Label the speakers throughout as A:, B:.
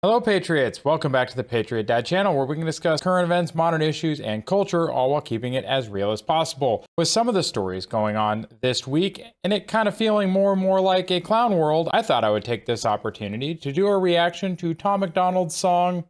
A: Hello Patriots, welcome back to the Patriot Dad channel where we can discuss current events, modern issues, and culture, all while keeping it as real as possible. With some of the stories going on this week, and it kind of feeling more and more like a clown world, I thought I would take this opportunity to do a reaction to Tom MacDonald's song,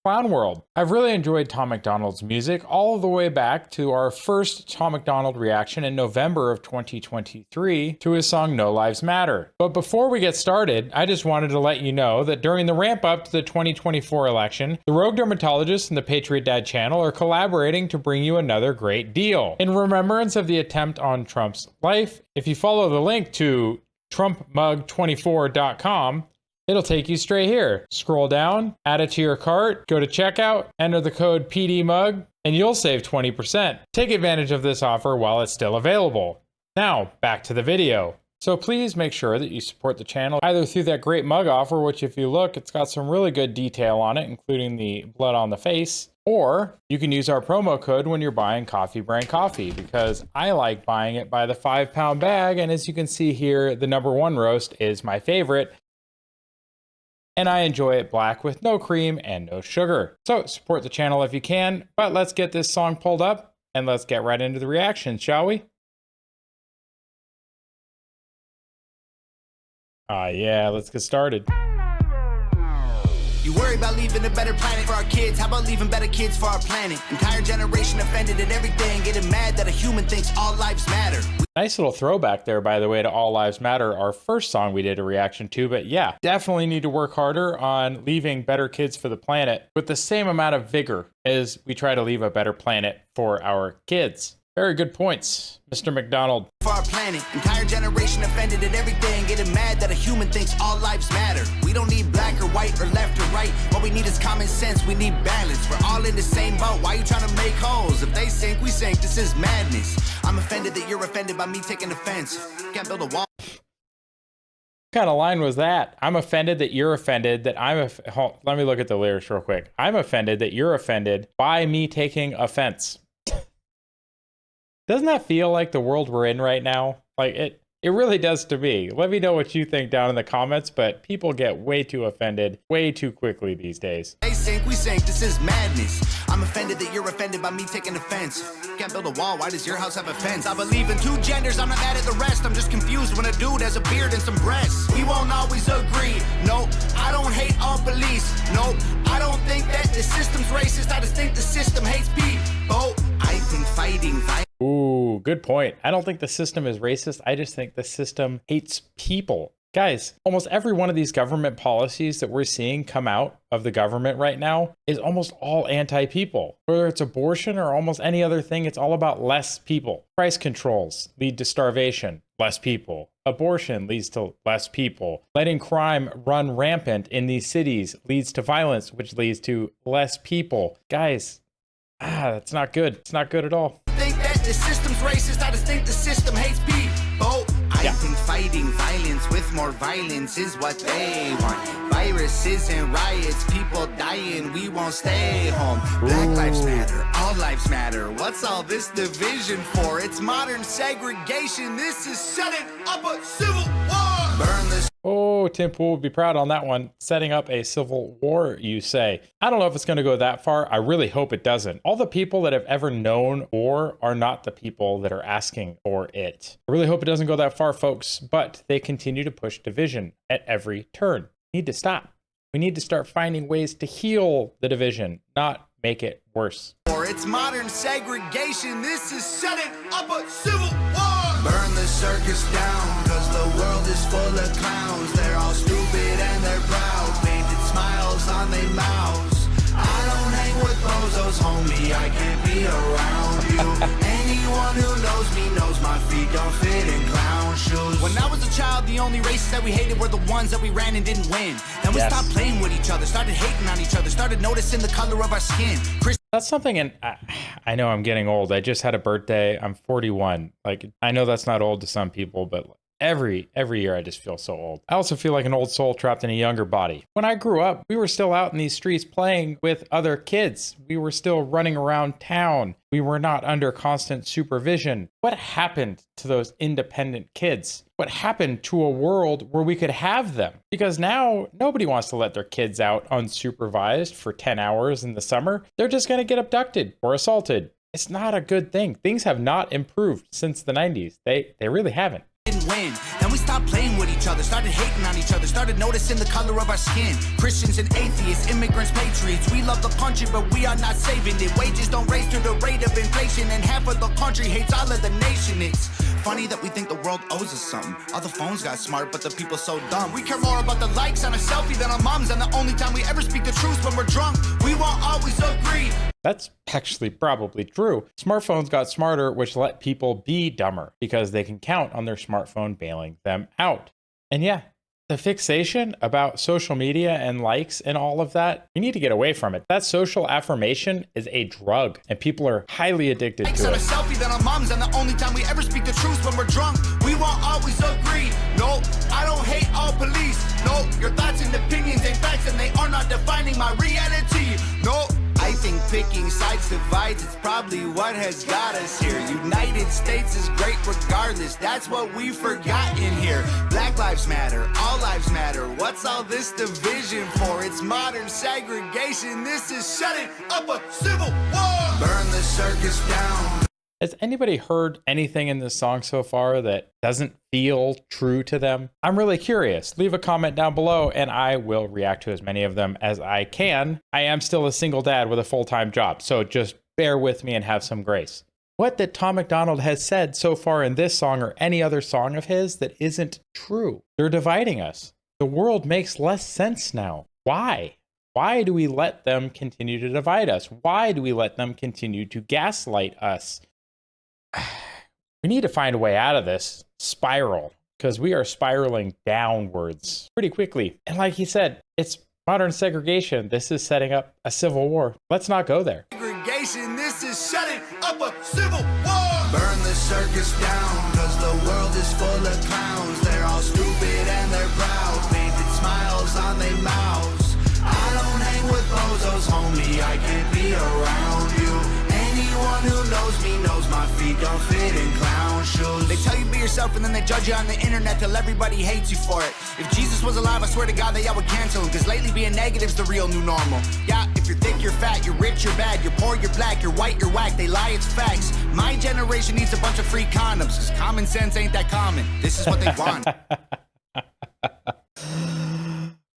A: Clown World. I've really enjoyed Tom MacDonald's music all the way back to our first Tom MacDonald reaction in November of 2023 to his song No Lives Matter. But before we get started, I just wanted to let you know that during the ramp up to the 2024 election, the Rogue Dermatologist and the Patriot Dad channel are collaborating to bring you another great deal. In remembrance of the attempt on Trump's life, if you follow the link to trumpmug24.com, it'll take you straight here. Scroll down, add it to your cart, go to checkout, enter the code PDMUG, and you'll save 20%. Take advantage of this offer while it's still available. Now, back to the video. So please make sure that you support the channel either through that great mug offer, which if you look, it's got some really good detail on it, including the blood on the face, or you can use our promo code when you're buying Coffee Brand Coffee, because I like buying it by the 5-pound bag, and as you can see here, the #1 roast is my favorite. And I enjoy it black with no cream and no sugar. So support the channel if you can, but let's get this song pulled up and let's get right into the reaction, shall we? Yeah, let's get started.
B: You worry about leaving a better planet for our kids. How about leaving better kids for our planet? Entire generation offended at everything, getting mad that a human thinks all lives matter.
A: Nice little throwback there, by the way, to All Lives Matter, our first song we did a reaction to. But yeah, definitely need to work harder on leaving better kids for the planet with the same amount of vigor as we try to leave a better planet for our kids. Very good points, Mr. MacDonald.
B: For our planet, entire generation offended at everything, getting mad that a human thinks all lives matter. We don't need black or white or left or right. What we need is common sense, we need balance. We're all in the same boat, why you trying to make holes? If they sink, we sink, this is madness. I'm offended that you're offended by me taking offense. Can't build a wall.
A: What kind of line was that? I'm offended that you're offended that let me look at the lyrics real quick. I'm offended that you're offended by me taking offense. Doesn't that feel like the world we're in right now? Like it really does to me. Let me know what you think down in the comments, but people get way too offended way too quickly these days.
B: They sink, we sink, this is madness. I'm offended that you're offended by me taking offense. Can't build a wall, why does your house have a fence? I believe in two genders, I'm not mad at the rest. I'm just confused when a dude has a beard and some breasts. We won't always agree. Nope, I don't hate all police. Nope, I don't think that the system's racist. I just think the system hates people. I think fighting violence.
A: Ooh, good point. I don't think the system is racist. I just think the system hates people. Guys, almost every one of these government policies that we're seeing come out of the government right now is almost all anti-people. Whether it's abortion or almost any other thing, it's all about less people. Price controls lead to starvation, less people. Abortion leads to less people. Letting crime run rampant in these cities leads to violence, which leads to less people. Guys, that's not good. It's not good at all.
B: The system's racist, I just think the system hates people. I think fighting violence with more violence is what they want. Viruses and riots, people dying, we won't stay home. Black lives matter, all lives matter. What's all this division for? It's modern segregation. This is setting up a civil war. Burn this.
A: Oh, Tim Pool would be proud on that one. Setting up a civil war, you say. I don't know if it's going to go that far. I really hope it doesn't. All the people that have ever known war are not the people that are asking for it. I really hope it doesn't go that far, folks, but they continue to push division at every turn. We need to stop. We need to start finding ways to heal the division, not make it worse.
B: It's modern segregation. This is setting up a civil war. Burn the circus down, cause the world is full of clowns. They're all stupid and they're proud, painted smiles on their mouths. I don't hang with bozos, homie, I can't be around you. Anyone who knows me knows my feet don't fit in clown shoes. When I was a child, the only races that we hated were the ones that we ran and didn't win. Then we stopped playing with each other, started hating on each other, started noticing the color of our skin.
A: That's something, and I know I'm getting old. I just had a birthday. I'm 41. Like, I know that's not old to some people, but Every year I just feel so old. I also feel like an old soul trapped in a younger body. When I grew up, we were still out in these streets playing with other kids. We were still running around town. We were not under constant supervision. What happened to those independent kids? What happened to a world where we could have them? Because now nobody wants to let their kids out unsupervised for 10 hours in the summer. They're just going to get abducted or assaulted. It's not a good thing. Things have not improved since the 90s. They really haven't.
B: Didn't win. Then we stopped playing with each other, started hating on each other, started noticing the color of our skin. Christians and atheists, immigrants, patriots. We love the country, but we are not saving it. Wages don't raise to the rate of inflation, and half of the country hates all of the nation. It's funny that we think the world owes us something. All the phones got smart, but the people so dumb. We care more about the likes on a selfie than our moms, and the only time we ever speak the truth when we're drunk. We won't always agree.
A: That's actually probably true. Smartphones got smarter, which let people be dumber because they can count on their smartphone bailing them out. And yeah, the fixation about social media and likes and all of that, we need to get away from it. That social affirmation is a drug, and people are highly addicted to it.
B: On a selfie than our moms, and the only time we ever speak the truth when we're drunk. We won't always agree. No, I don't hate all police. No, your thoughts and opinions ain't facts, and they are not defining my reality. No, I think picking sides divides, it's probably what has got us here. United States is great regardless, that's what we forgot in here. Black lives matter, all lives matter, what's all this division for? It's modern segregation, this is shutting up a civil war. Burn the circus down.
A: Has anybody heard anything in this song so far that doesn't feel true to them? I'm really curious. Leave a comment down below and I will react to as many of them as I can. I am still a single dad with a full-time job, so just bear with me and have some grace. What that Tom MacDonald has said so far in this song or any other song of his that isn't true? They're dividing us. The world makes less sense now. Why? Why do we let them continue to divide us? Why do we let them continue to gaslight us? We need to find a way out of this spiral because we are spiraling downwards pretty quickly. And like he said, it's modern segregation. This is setting up a civil war. Let's not go there.
B: Segregation, this is shutting up a civil war. Burn the circus down because the world is full of clowns. They're all stupid and they're proud. Painted smiles on their mouths. I don't hang with bozos, homie. I can't be around you. Anyone who knows me knows my feet don't fit in clown shoes. They tell you be yourself and then they judge you on the internet till everybody hates you for it. If Jesus was alive, I swear to God that y'all would cancel him, cause lately being negative's the real new normal. Yeah, if you're thick, you're fat, you're rich, you're bad, you're poor, you're black, you're white, you're whack, they lie, it's facts. My generation needs a bunch of free condoms, cause common sense ain't that common. This is what they want.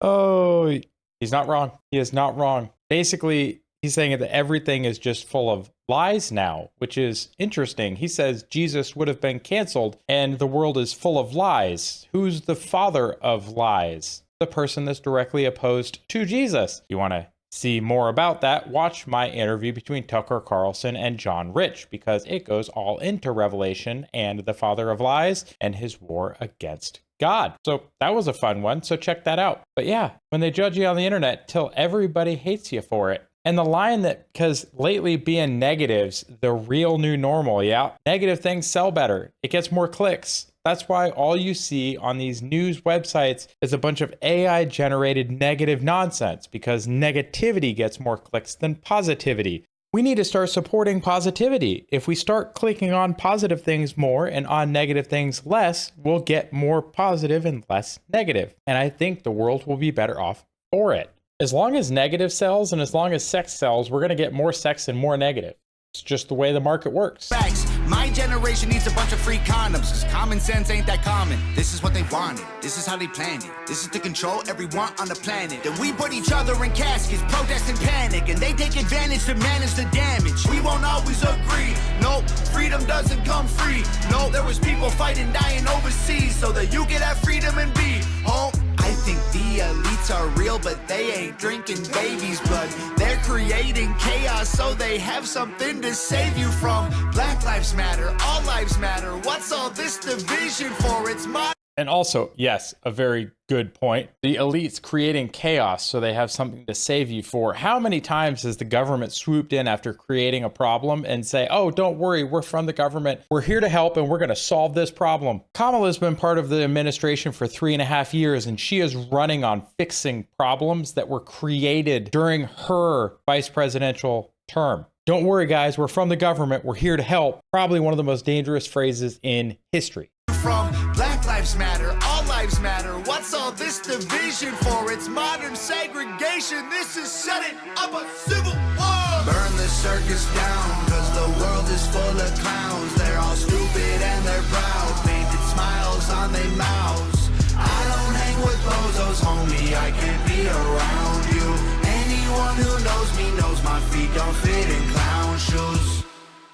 A: Oh, he's not wrong. He is not wrong. Basically, he's saying that everything is just full of lies now, which is interesting. He says Jesus would have been canceled and the world is full of lies. Who's the father of lies? The person that's directly opposed to Jesus. If you want to see more about that, watch my interview between Tucker Carlson and John Rich, because it goes all into Revelation and the father of lies and his war against God. So that was a fun one. So check that out. But yeah, when they judge you on the internet till everybody hates you for it. And the line that, because lately being negative's the real new normal, yeah? Negative things sell better. It gets more clicks. That's why all you see on these news websites is a bunch of AI-generated negative nonsense, because negativity gets more clicks than positivity. We need to start supporting positivity. If we start clicking on positive things more and on negative things less, we'll get more positive and less negative. And I think the world will be better off for it. As long as negative sells and as long as sex sells, we're going to get more sex and more negative. It's just the way the market works.
B: Facts. My generation needs a bunch of free condoms, cause common sense ain't that common. This is what they wanted. This is how they planned it. This is to control everyone on the planet. Then we put each other in caskets, protest and panic, and they take advantage to manage the damage. We won't always agree. Nope, freedom doesn't come free. No, there was people fighting, dying overseas so that you could have freedom and be home. I think the elites are real, but they ain't drinking babies' blood. They're creating chaos so they have something to save you from. Black lives matter, all lives matter. What's all this division for? It's my
A: And also, yes, a very good point. The elites creating chaos so they have something to save you for. How many times has the government swooped in after creating a problem and say, oh, don't worry, we're from the government. We're here to help and we're going to solve this problem. Kamala's been part of the administration for 3.5 years and she is running on fixing problems that were created during her vice presidential term. Don't worry, guys, we're from the government. We're here to help. Probably one of the most dangerous phrases in history.
B: From Black Lives Matter, all lives matter. What's all this division for? It's modern segregation. This is setting up a civil war. Burn the circus down, cause the world is full of clowns. They're all stupid and they're proud. Painted smiles on their mouths. I don't hang with bozos, homie. I can't be around you. Anyone who knows me knows my feet don't fit in clown shoes.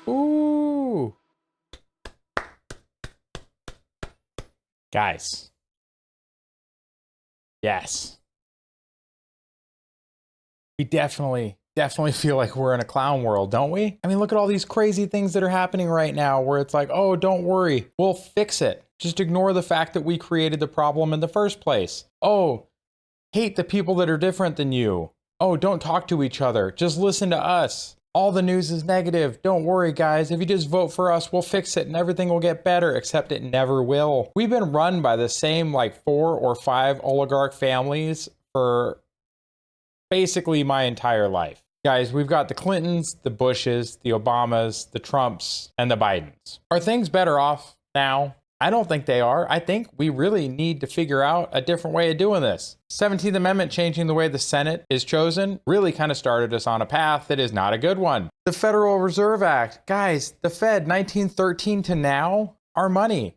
A: Ooh. Guys. Yes. We definitely feel like we're in a clown world, don't we? I mean, look at all these crazy things that are happening right now where it's like, oh, don't worry, we'll fix it. Just ignore the fact that we created the problem in the first place. Oh, hate the people that are different than you. Oh, don't talk to each other. Just listen to us. All the news is negative. Don't worry, guys. If you just vote for us, we'll fix it and everything will get better, except it never will. We've been run by the same like 4 or 5 oligarch families for basically my entire life. Guys, we've got the Clintons, the Bushes, the Obamas, the Trumps, and the Bidens. Are things better off now? I don't think they are. I think we really need to figure out a different way of doing this. 17th Amendment changing the way the Senate is chosen really kind of started us on a path that is not a good one. The Federal Reserve Act. Guys, the Fed, 1913 to now, our money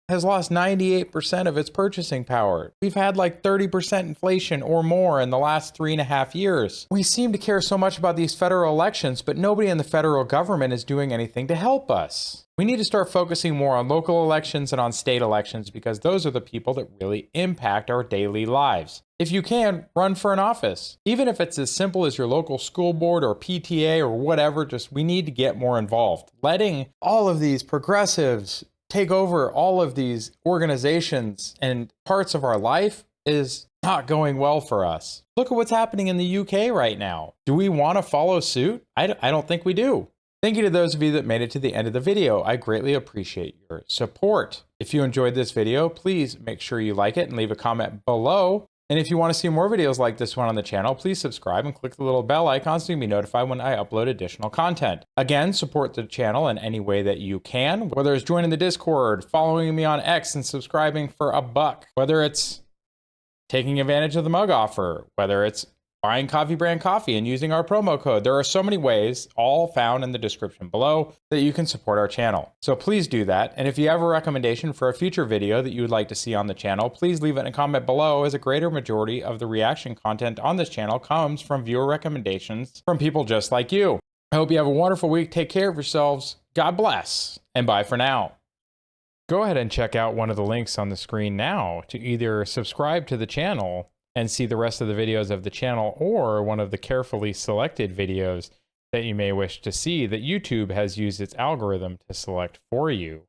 A: has lost 98% of its purchasing power. We've had like 30% inflation or more in the last 3.5 years. We seem to care so much about these federal elections, but nobody in the federal government is doing anything to help us. We need to start focusing more on local elections and on state elections because those are the people that really impact our daily lives. If you can, run for an office. Even if it's as simple as your local school board or PTA or whatever, just we need to get more involved. Letting all of these progressives take over all of these organizations and parts of our life is not going well for us. Look at what's happening in the UK right now. Do we want to follow suit? I don't think we do. Thank you to those of you that made it to the end of the video. I greatly appreciate your support. If you enjoyed this video, please make sure you like it and leave a comment below. And if you want to see more videos like this one on the channel, please subscribe and click the little bell icon so you can be notified when I upload additional content. Again, support the channel in any way that you can, whether it's joining the Discord, following me on X and subscribing for $1, whether it's taking advantage of the mug offer, whether it's buying Coffee Brand coffee and using our promo code. There are so many ways, all found in the description below, that you can support our channel. So please do that. And if you have a recommendation for a future video that you would like to see on the channel, please leave it in a comment below, as a greater majority of the reaction content on this channel comes from viewer recommendations from people just like you. I hope you have a wonderful week. Take care of yourselves. God bless. And bye for now. Go ahead and check out one of the links on the screen now to either subscribe to the channel and see the rest of the videos of the channel, or one of the carefully selected videos that you may wish to see that YouTube has used its algorithm to select for you.